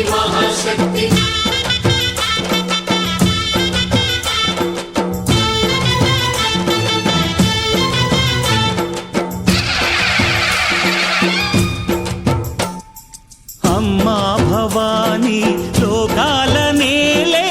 महाशक्ति अम्मा भवानी लोकाल नेले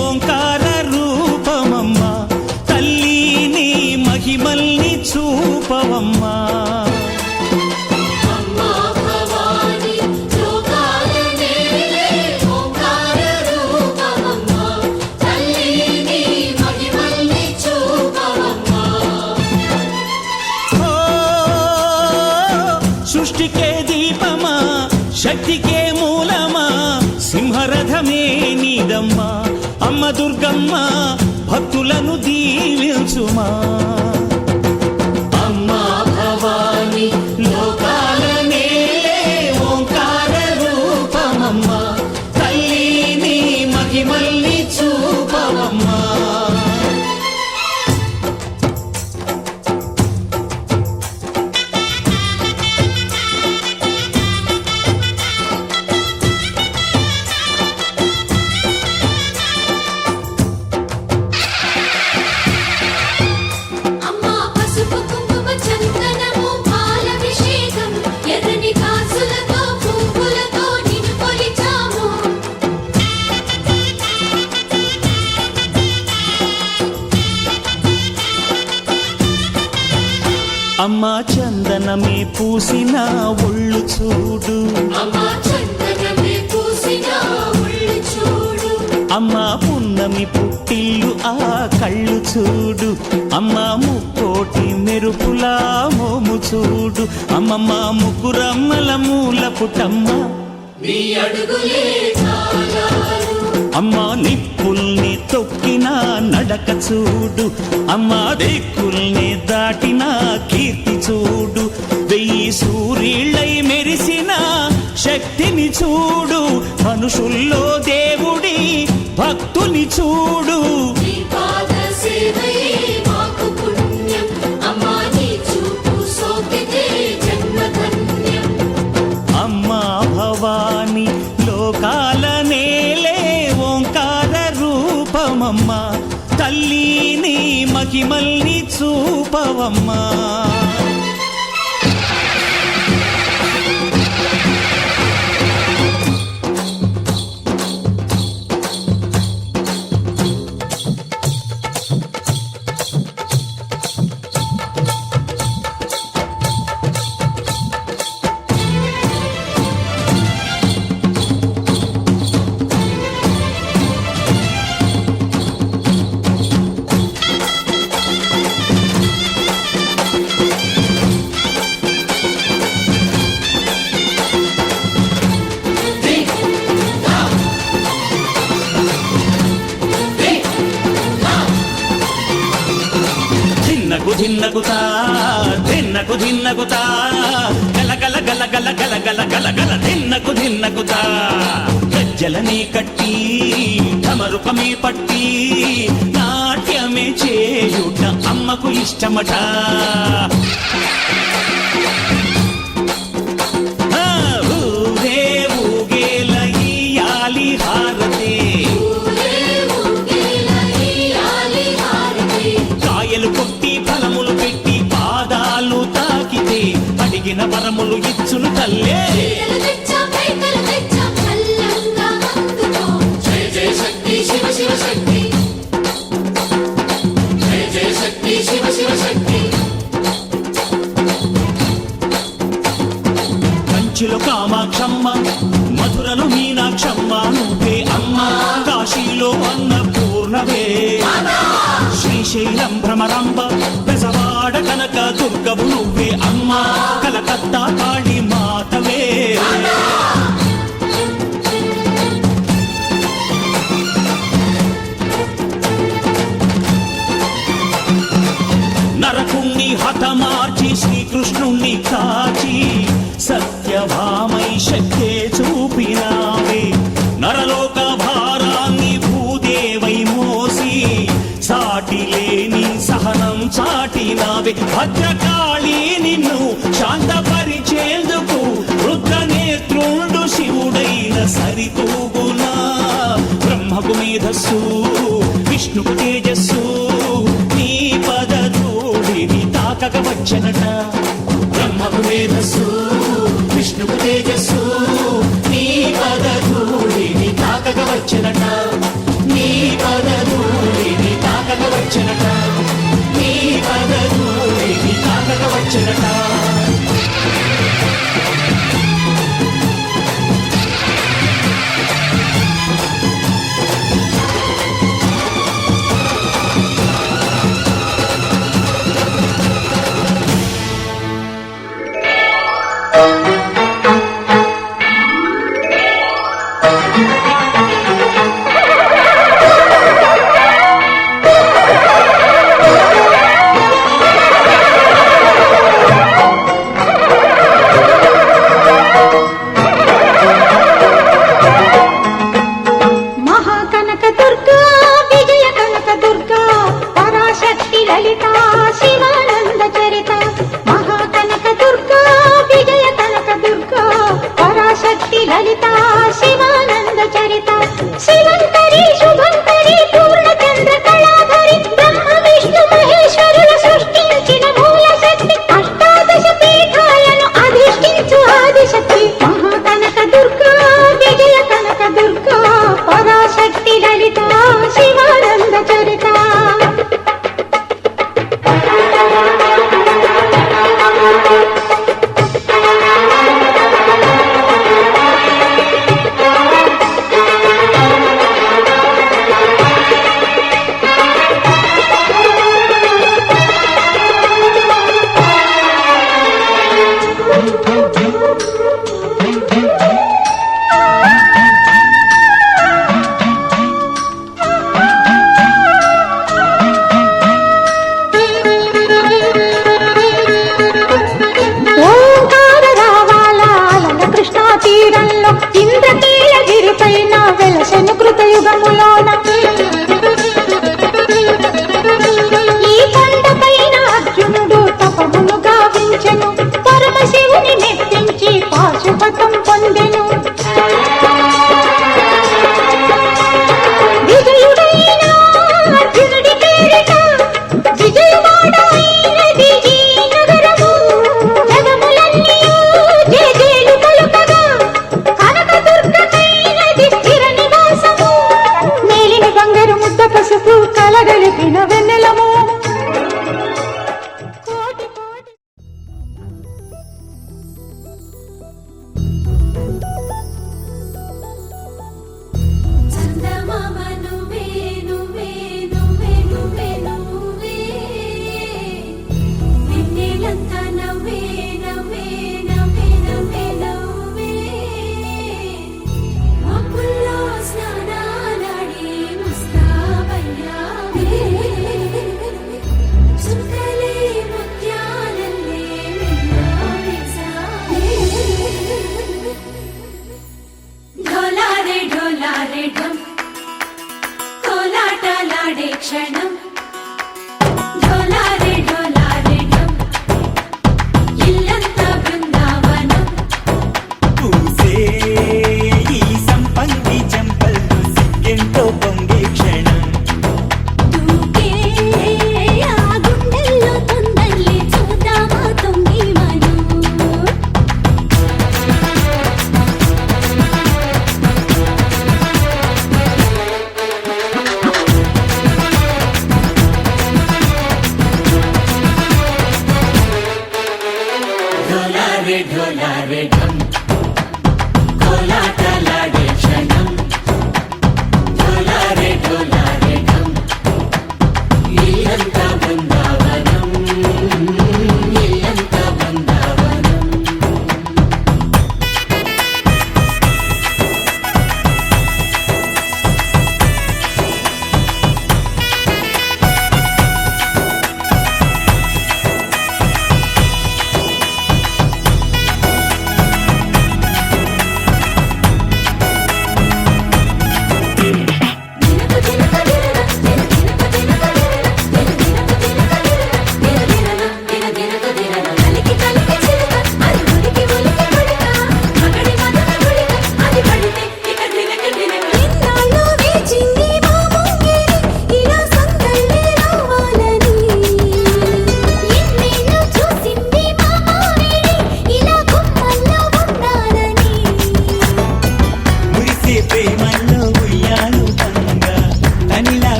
ओंकार रूपमम्मा तल्ली महिमल्नि चूपवम्मा सृष्टि के दीपमा शक्ति के मूलमा सिंहरथमे नीदम्मा अम्म दुर्गम्म भक्तुలను దీవించుమా अम्मा भवानी लोकाल नेले ओंकार रूपमम्मा तल्ली महिमल्नि చూపవమ్మా అమ్మా చందనమే పూసిన ఒళ్ళు చూడు అమ్మా చందనమే పూసిన ఒళ్ళు చూడు అమ్మా పున్నమి పుట్టిల్లు ఆ కళ్ళు చూడు అమ్మా ముక్కోటి మెరుపులా మోము చూడు అమ్మమ్మ ముగ్గురమ్మల మూల పుటమ్మ నీ అడుగులే చాలారు అమ్మా నిప్పుల్ని తొక్కిన నడక చూడు అమ్మా దిక్కుల్ని దాటిన కీర్తి చూడు వెయ్యి సూర్యుళ్ళై మెరిసిన శక్తిని చూడు మనుషుల్లో దేవుడి భక్తుని చూడు నీ పాద సేవయే మాకు పుణ్యం అమ్మా నీ చూపు సోకితే జన్మధన్యం అమ్మా భవాని లోకాల నేలే ఓంకార రూపమమ్మా తల్లిని మహిమల్ని చూపవమ్మా ధిన్నగుతా ధిన్నగుతా గల గల గల గల గల గల గల గల ధిన్నగుతా గజ్జలనే కట్టి ఢమరుకమే పట్టి నాట్యమే చేయుట అమ్మకు ఇష్టమట ఊరే ఊగేల ఇయ్యాలి హారతే కాయలు కొట్టి ఫలములు పెట్టి పాదాలు తాకితే అడిగిన వరములు ఇచ్చును తల్లే జయ జయ శక్తి శివ శివ శక్తి జయ జయ శక్తి శివ శివ శక్తి కంచిలో కామాక్షమ్మ మధురలో మీనాక్షమ్మ నువ్వే అమ్మ కాశీలో అన్నపూర్ణవే శ్రీశైలం భ్రమరాంబ బెజవాడ కనక దుర్గవు నువ్వే అమ్మ కలకత్తా కాళీ మాతవే నరకుణ్ణి హతమార్చి శ్రీకృష్ణుణ్ణి కాచి సత్యభామై శక్తే చూపినావే నరలోక భారాన్ని భూదేవై మోసి సాటి లేని సహనం చాటినావే భద్రకాళి నిన్ను శాంతపరిచేందుకు రుద్రనేత్రుండు శివుడైన సరితూగులా బ్రహ్మకు మేధస్సు విష్ణుకు తేజస్సు నీ పదధూళిని తాకక వచ్చనట బ్రహ్మకు మేధస్సు విష్ణుకు తేజస్సు నీ పదధూళిని తాకక వచ్చనట నీ పదధూళిని తాకక వచ్చనట నీ పదధూళిని తాకక వచ్చనట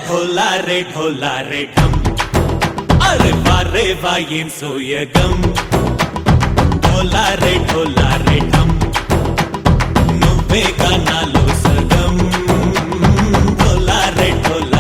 ढोला रे ढम అరే వారే వాయేం సోయగం ढोला रे ढम నువ్వే గానాలో సగం ढोला रे ढोला